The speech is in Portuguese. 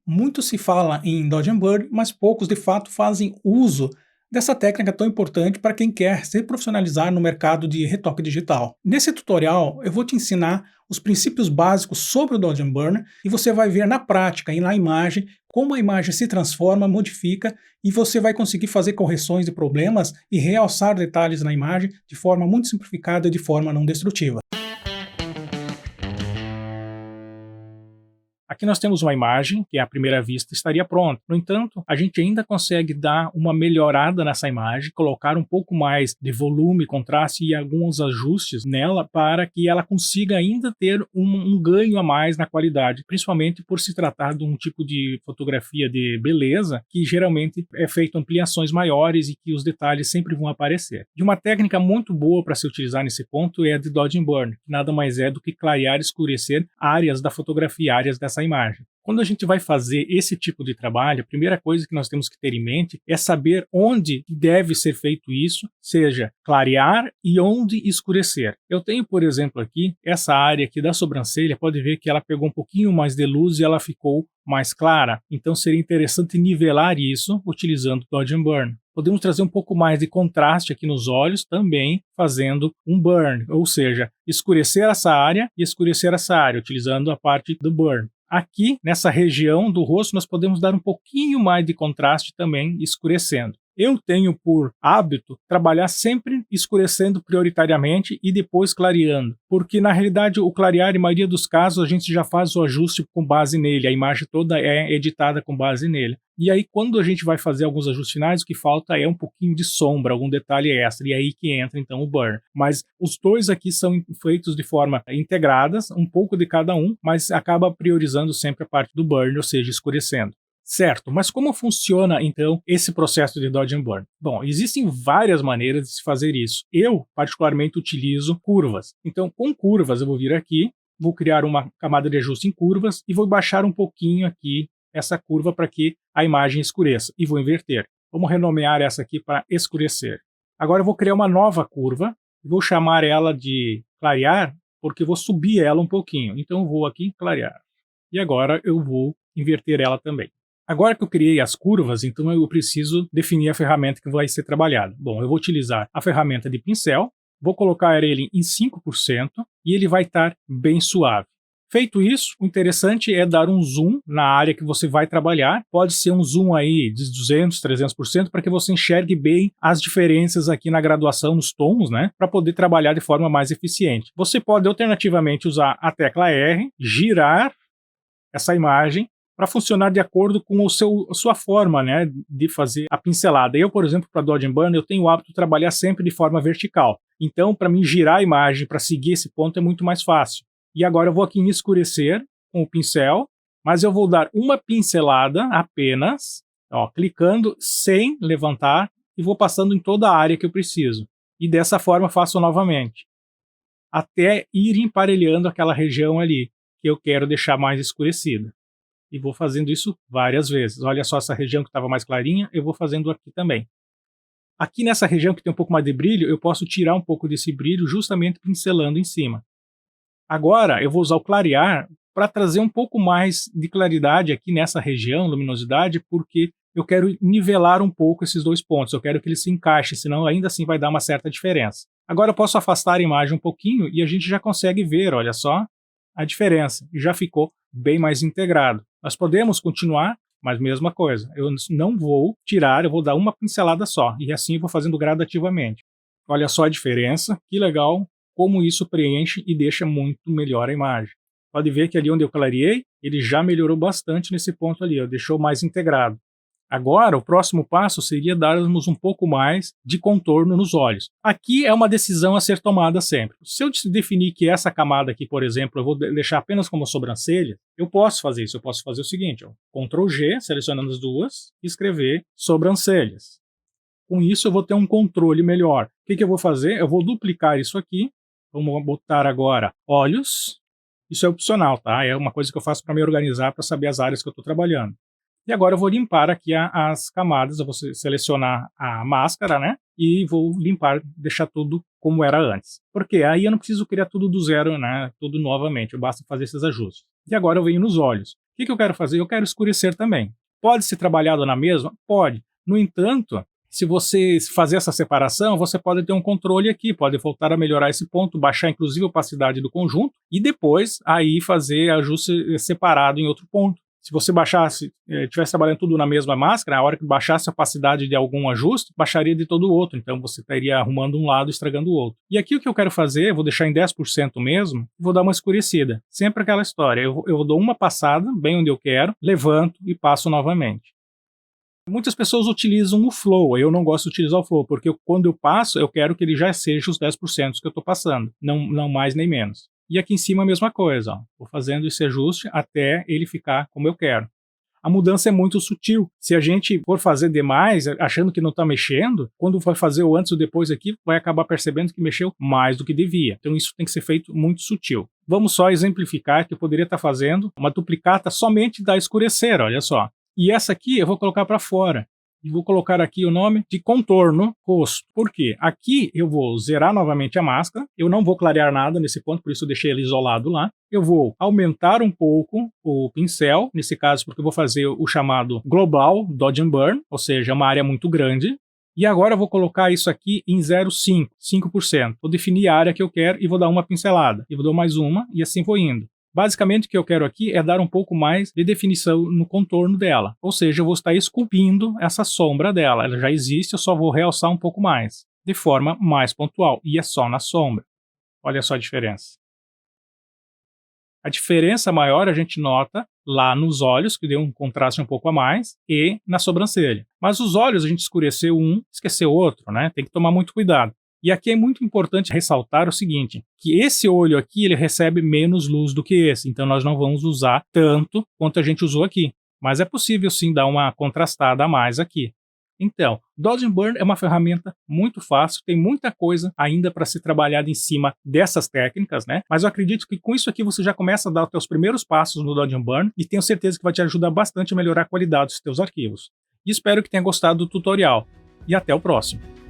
Muito se fala em Dodge and Burn, mas poucos de fato fazem uso dessa técnica tão importante para quem quer se profissionalizar no mercado de retoque digital. Nesse tutorial, eu vou te ensinar os princípios básicos sobre o Dodge and Burn e você vai ver na prática e na imagem como a imagem se transforma, modifica e você vai conseguir fazer correções de problemas e realçar detalhes na imagem de forma muito simplificada e de forma não destrutiva. Aqui nós temos uma imagem que à primeira vista estaria pronta. No entanto, a gente ainda consegue dar uma melhorada nessa imagem, colocar um pouco mais de volume, contraste e alguns ajustes nela para que ela consiga ainda ter um ganho a mais na qualidade, principalmente por se tratar de um tipo de fotografia de beleza que geralmente é feito ampliações maiores e que os detalhes sempre vão aparecer. E uma técnica muito boa para se utilizar nesse ponto é a de Dodge and Burn, que nada mais é do que clarear e escurecer áreas da fotografia, áreas dessa imagem. Quando a gente vai fazer esse tipo de trabalho, a primeira coisa que nós temos que ter em mente é saber onde deve ser feito isso, seja clarear e onde escurecer. Eu tenho, por exemplo, aqui, essa área aqui da sobrancelha, pode ver que ela pegou um pouquinho mais de luz e ela ficou mais clara. Então seria interessante nivelar isso utilizando Dodge and Burn. Podemos trazer um pouco mais de contraste aqui nos olhos também fazendo um burn, ou seja, escurecer essa área e escurecer essa área, utilizando a parte do burn. Aqui, nessa região do rosto, nós podemos dar um pouquinho mais de contraste também, escurecendo. Eu tenho por hábito trabalhar sempre escurecendo prioritariamente e depois clareando, porque na realidade o clarear, em maioria dos casos, a gente já faz o ajuste com base nele, a imagem toda é editada com base nele. E aí quando a gente vai fazer alguns ajustes finais, o que falta é um pouquinho de sombra, algum detalhe extra, e aí que entra então o burn. Mas os dois aqui são feitos de forma integradas, um pouco de cada um, mas acaba priorizando sempre a parte do burn, ou seja, escurecendo. Certo, mas como funciona então esse processo de Dodge and Burn? Bom, existem várias maneiras de se fazer isso. Eu, particularmente, utilizo curvas. Então, com curvas, eu vou vir aqui, vou criar uma camada de ajuste em curvas e vou baixar um pouquinho aqui essa curva para que a imagem escureça e vou inverter. Vamos renomear essa aqui para escurecer. Agora eu vou criar uma nova curva e vou chamar ela de clarear, porque eu vou subir ela um pouquinho. Então eu vou aqui clarear. E agora eu vou inverter ela também. Agora que eu criei as curvas, então eu preciso definir a ferramenta que vai ser trabalhada. Bom, eu vou utilizar a ferramenta de pincel, vou colocar ele em 5% e ele vai estar bem suave. Feito isso, o interessante é dar um zoom na área que você vai trabalhar. Pode ser um zoom aí de 200, 300% para que você enxergue bem as diferenças aqui na graduação, nos tons, né? Para poder trabalhar de forma mais eficiente. Você pode alternativamente usar a tecla R, girar essa imagem para funcionar de acordo com a sua forma, né, de fazer a pincelada. Eu, por exemplo, para Dodge and Burn, eu tenho o hábito de trabalhar sempre de forma vertical. Então, para mim girar a imagem para seguir esse ponto é muito mais fácil. E agora eu vou aqui em escurecer com o pincel, mas eu vou dar uma pincelada apenas, ó, clicando sem levantar e vou passando em toda a área que eu preciso. E dessa forma faço novamente, até ir emparelhando aquela região ali que eu quero deixar mais escurecida. E vou fazendo isso várias vezes. Olha só essa região que estava mais clarinha, eu vou fazendo aqui também. Aqui nessa região que tem um pouco mais de brilho, eu posso tirar um pouco desse brilho justamente pincelando em cima. Agora eu vou usar o clarear para trazer um pouco mais de claridade aqui nessa região, luminosidade, porque eu quero nivelar um pouco esses dois pontos. Eu quero que eles se encaixem, senão ainda assim vai dar uma certa diferença. Agora eu posso afastar a imagem um pouquinho e a gente já consegue ver, olha só, a diferença. Já ficou bem mais integrado. Nós podemos continuar, mas mesma coisa. Eu não vou tirar, eu vou dar uma pincelada só. E assim eu vou fazendo gradativamente. Olha só a diferença, que legal, como isso preenche e deixa muito melhor a imagem. Pode ver que ali onde eu clareei, ele já melhorou bastante nesse ponto ali, ó, deixou mais integrado. Agora, o próximo passo seria darmos um pouco mais de contorno nos olhos. Aqui é uma decisão a ser tomada sempre. Se eu definir que essa camada aqui, por exemplo, eu vou deixar apenas como sobrancelha, eu posso fazer isso. Eu posso fazer o seguinte, ó, Ctrl G, selecionando as duas, e escrever sobrancelhas. Com isso eu vou ter um controle melhor. O que eu vou fazer? Eu vou duplicar isso aqui. Vamos botar agora olhos. Isso é opcional, tá? É uma coisa que eu faço para me organizar, para saber as áreas que eu estou trabalhando. E agora eu vou limpar aqui as camadas, eu vou selecionar a máscara, né? E vou limpar, deixar tudo como era antes. Porque aí eu não preciso criar tudo do zero, né? Tudo novamente, basta fazer esses ajustes. E agora eu venho nos olhos. que eu quero fazer? Eu quero escurecer também. Pode ser trabalhado na mesma? Pode. No entanto, se você fazer essa separação, você pode ter um controle aqui, pode voltar a melhorar esse ponto, baixar inclusive a opacidade do conjunto e depois aí fazer ajuste separado em outro ponto. Se você baixasse, estivesse trabalhando tudo na mesma máscara, a hora que baixasse a opacidade de algum ajuste, baixaria de todo o outro, então você estaria arrumando um lado e estragando o outro. E aqui o que eu quero fazer, vou deixar em 10% mesmo, vou dar uma escurecida. Sempre aquela história, eu dou uma passada, bem onde eu quero, levanto e passo novamente. Muitas pessoas utilizam o flow, eu não gosto de utilizar o flow, porque quando eu passo, eu quero que ele já seja os 10% que eu estou passando, não mais nem menos. E aqui em cima a mesma coisa, ó. Vou fazendo esse ajuste até ele ficar como eu quero. A mudança é muito sutil. Se a gente for fazer demais, achando que não está mexendo, quando vai fazer o antes ou depois aqui, vai acabar percebendo que mexeu mais do que devia. Então isso tem que ser feito muito sutil. Vamos só exemplificar que eu poderia estar fazendo uma duplicata somente da escurecer, olha só. E essa aqui eu vou colocar para fora. E vou colocar aqui o nome de contorno rosto. Por quê? Aqui eu vou zerar novamente a máscara. Eu não vou clarear nada nesse ponto, por isso eu deixei ele isolado lá. Eu vou aumentar um pouco o pincel, nesse caso porque eu vou fazer o chamado Global Dodge and Burn, ou seja, uma área muito grande. E agora eu vou colocar isso aqui em 0,5%, 5%. Vou definir a área que eu quero e vou dar uma pincelada. E vou dar mais uma e assim vou indo. Basicamente o que eu quero aqui é dar um pouco mais de definição no contorno dela, ou seja, eu vou estar esculpindo essa sombra dela, ela já existe, eu só vou realçar um pouco mais, de forma mais pontual, e é só na sombra. Olha só a diferença. A diferença maior a gente nota lá nos olhos, que deu um contraste um pouco a mais, e na sobrancelha. Mas os olhos a gente escureceu um, esqueceu outro, né? Tem que tomar muito cuidado. E aqui é muito importante ressaltar o seguinte, que esse olho aqui ele recebe menos luz do que esse, então nós não vamos usar tanto quanto a gente usou aqui. Mas é possível sim dar uma contrastada a mais aqui. Então, Dodge and Burn é uma ferramenta muito fácil, tem muita coisa ainda para ser trabalhada em cima dessas técnicas, né? Mas eu acredito que com isso aqui você já começa a dar os seus primeiros passos no Dodge and Burn e tenho certeza que vai te ajudar bastante a melhorar a qualidade dos seus arquivos. E espero que tenha gostado do tutorial. E até o próximo.